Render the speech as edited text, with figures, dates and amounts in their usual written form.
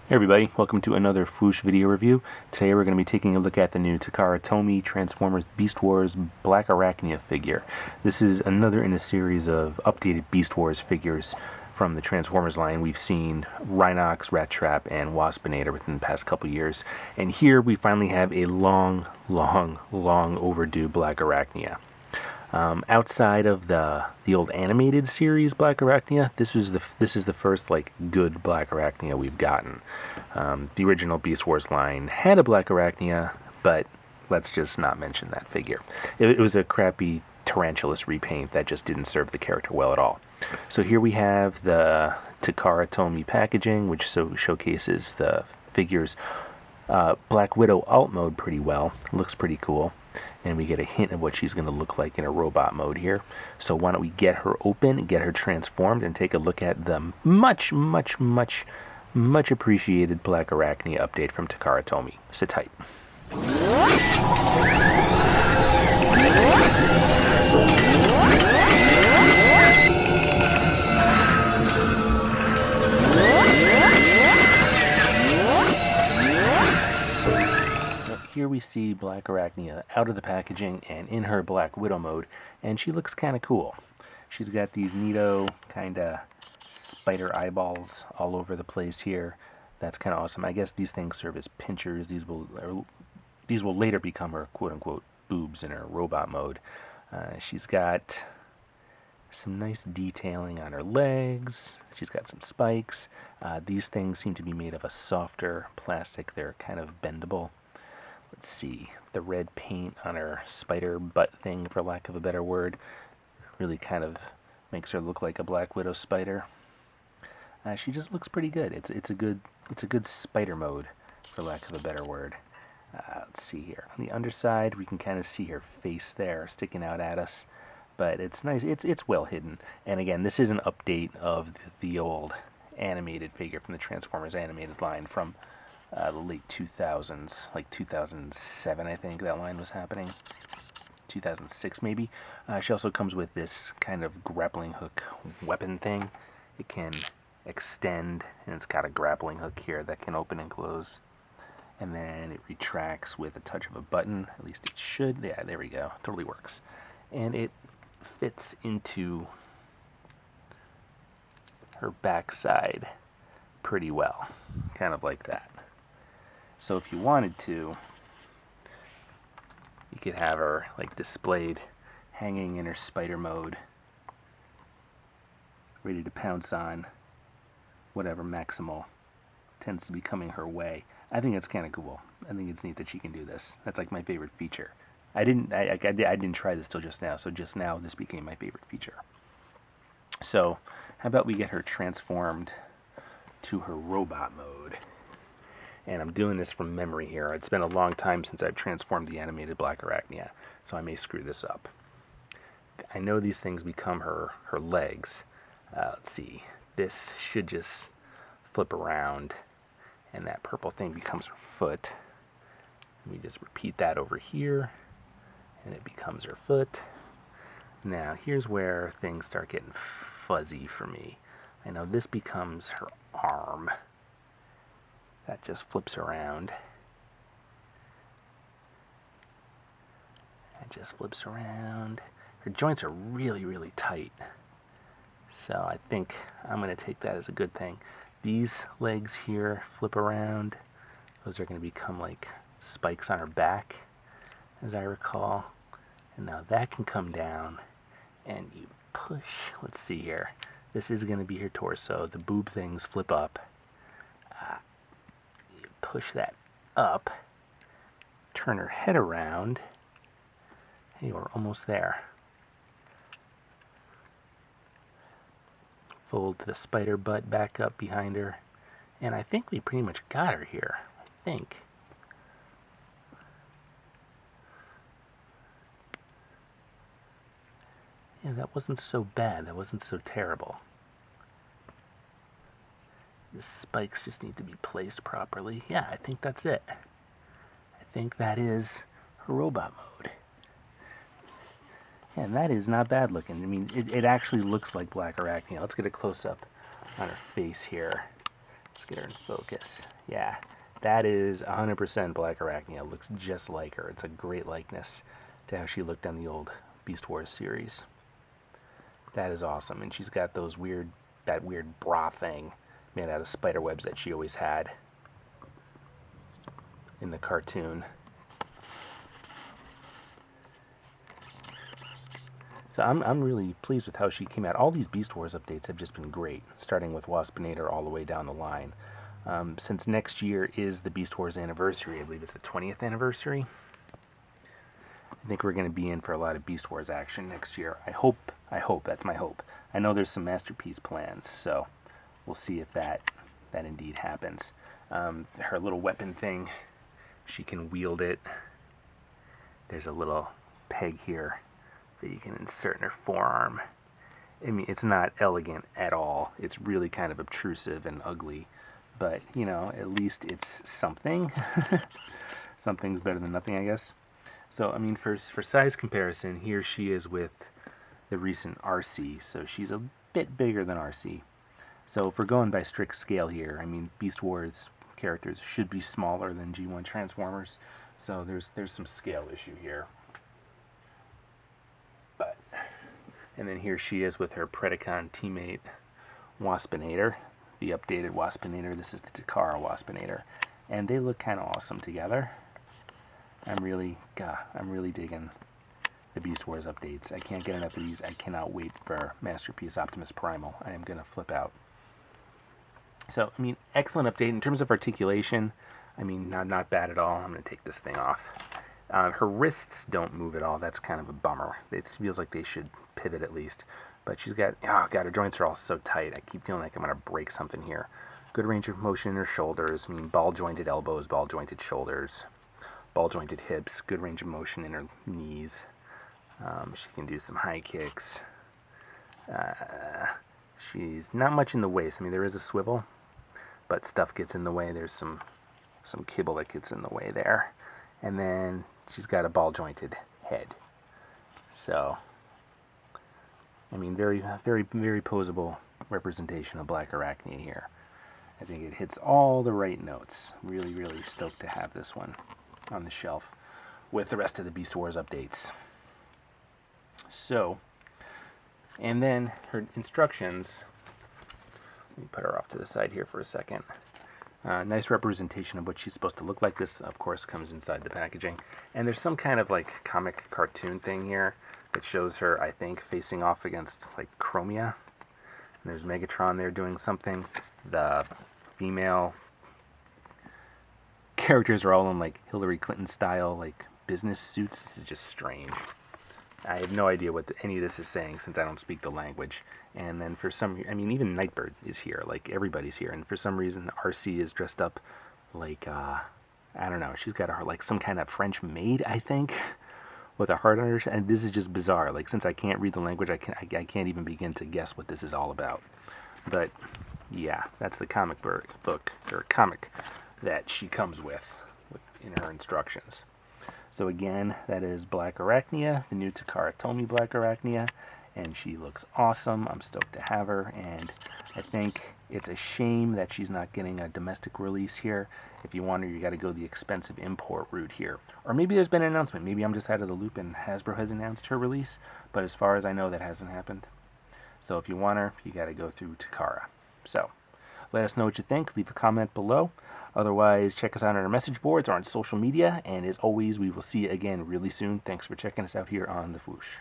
Hey everybody, welcome to another Fwoosh video review. Today we're going to be taking a look at the new TakaraTomy Transformers Beast Wars Blackarachnia figure. This is another in a series of updated Beast Wars figures from the Transformers line. We've seen Rhinox, Rat Trap, and Waspinator within the past couple years. And here we finally have a long overdue Blackarachnia. Outside of the old animated series Blackarachnia, this is the first like good Blackarachnia we've gotten. The original Beast Wars line had a Blackarachnia, but let's just not mention that figure. It was a crappy Tarantulas repaint that just didn't serve the character well at all. So here we have the TakaraTomy packaging, which showcases the figure's Blackwidow alt mode pretty well. Looks pretty cool. And we get a hint of what she's going to look like in a robot mode here. So why don't we get her open, get her transformed, and take a look at the much appreciated Blackarachnia update from TakaraTomy. Sit tight. Here we see Blackarachnia out of the packaging and in her Blackwidow mode, and she looks kind of cool. She's got these neato kind of spider eyeballs all over the place here. That's kind of awesome. I guess these things serve as pinchers. These will later become her quote-unquote boobs in her robot mode. She's got some nice detailing on her legs. She's got some spikes. These things seem to be made of a softer plastic. They're kind of bendable. Let's see, the red paint on her spider butt thing, for lack of a better word, really kind of makes her look like a Blackwidow spider. She just looks pretty good. It's a good spider mode, for lack of a better word. Let's see here. On the underside, we can kind of see her face there sticking out at us, but it's nice. It's well hidden. And again, this is an update of the old animated figure from the Transformers animated line from the late 2000s, like 2007, I think that line was happening. 2006 maybe. She also comes with this kind of grappling hook weapon thing. It can extend, and it's got a grappling hook here that can open and close. And then it retracts with a touch of a button. At least it should. Yeah, there we go. Totally works. And it fits into her backside pretty well. Kind of like that. So if you wanted to, you could have her like displayed hanging in her spider mode, ready to pounce on whatever Maximal tends to be coming her way. I think it's kind of cool. I think it's neat that she can do this. That's like my favorite feature. I didn't try this till just now, so just now this became my favorite feature. So how about we get her transformed to her robot mode? And I'm doing this from memory here. It's been a long time since I've transformed the animated Blackarachnia, so I may screw this up. I know these things become her legs. Let's see. This should just flip around, and that purple thing becomes her foot. We just repeat that over here, and it becomes her foot. Now, here's where things start getting fuzzy for me. I know this becomes her arm. That just flips around. That just flips around. Her joints are really tight. So I think I'm going to take that as a good thing. These legs here flip around. Those are going to become like spikes on her back, as I recall. And now that can come down, and you push. Let's see here. This is going to be her torso. The boob things flip up. Push that up, turn her head around. Hey, we're almost there. Fold the spider butt back up behind her, and I think we pretty much got her here. I think. Yeah, that wasn't so bad. That wasn't so terrible. The spikes just need to be placed properly. Yeah, I think that's it. I think that is her robot mode. And that is not bad looking. I mean, it actually looks like Blackarachnia. Let's get a close-up on her face here. Let's get her in focus. Yeah, that is 100% Blackarachnia. Looks just like her. It's a great likeness to how she looked on the old Beast Wars series. That is awesome. And she's got those that weird bra thing made out of spider webs that she always had in the cartoon. So I'm really pleased with how she came out. All these Beast Wars updates have just been great, starting with Waspinator all the way down the line. Since next year is the Beast Wars anniversary, I believe it's the 20th anniversary, I think we're going to be in for a lot of Beast Wars action next year. I hope, that's my hope. I know there's some Masterpiece plans, so we'll see if that indeed happens. Her little weapon thing, she can wield it. There's a little peg here that you can insert in her forearm. I mean, it's not elegant at all. It's really kind of obtrusive and ugly, but, you know, at least it's something. Something's better than nothing, I guess. So, I mean, for size comparison, here she is with the recent RC, so she's a bit bigger than RC. So if we're going by strict scale here, I mean, Beast Wars characters should be smaller than G1 Transformers, so there's some scale issue here. But, and then here she is with her Predacon teammate Waspinator, the updated Waspinator. This is the Takara Waspinator, and they look kind of awesome together. I'm really digging the Beast Wars updates. I can't get enough of these. I cannot wait for Masterpiece Optimus Primal. I am going to flip out. So, I mean, excellent update. In terms of articulation, I mean, not bad at all. I'm going to take this thing off. Her wrists don't move at all. That's kind of a bummer. It feels like they should pivot at least. But she's got, oh god, her joints are all so tight. I keep feeling like I'm going to break something here. Good range of motion in her shoulders. I mean, ball-jointed elbows, ball-jointed shoulders, ball-jointed hips. Good range of motion in her knees. She can do some high kicks. She's not much in the waist. I mean, there is a swivel, but stuff gets in the way. There's some kibble that gets in the way there. And then she's got a ball-jointed head. So, I mean, very posable representation of Blackarachnia here. I think it hits all the right notes. Really stoked to have this one on the shelf with the rest of the Beast Wars updates. So, and then her instructions, let me put her off to the side here for a second. Nice representation of what she's supposed to look like. This, of course, comes inside the packaging. And there's some kind of, like, comic cartoon thing here that shows her, I think, facing off against, like, Chromia. And there's Megatron there doing something. The female characters are all in, like, Hillary Clinton-style, like, business suits. This is just strange. I have no idea what any of this is saying since I don't speak the language. And then for some, I mean, even Nightbird is here, like everybody's here. And for some reason, RC is dressed up like, I don't know, she's got her, like some kind of French maid, I think, with a heart on her. And this is just bizarre. Like, since I can't read the language, I can't even begin to guess what this is all about. But yeah, that's the comic book, or comic that she comes with in her instructions. So again, that is Blackarachnia, the new TakaraTomy Blackarachnia, and she looks awesome. I'm stoked to have her, and I think it's a shame that she's not getting a domestic release here. If you want her, you got to go the expensive import route here. Or maybe there's been an announcement. Maybe I'm just out of the loop and Hasbro has announced her release, but as far as I know, that hasn't happened. So if you want her, you got to go through Takara. So let us know what you think. Leave a comment below. Otherwise, check us out on our message boards or on social media. And as always, we will see you again really soon. Thanks for checking us out here on The Fwoosh.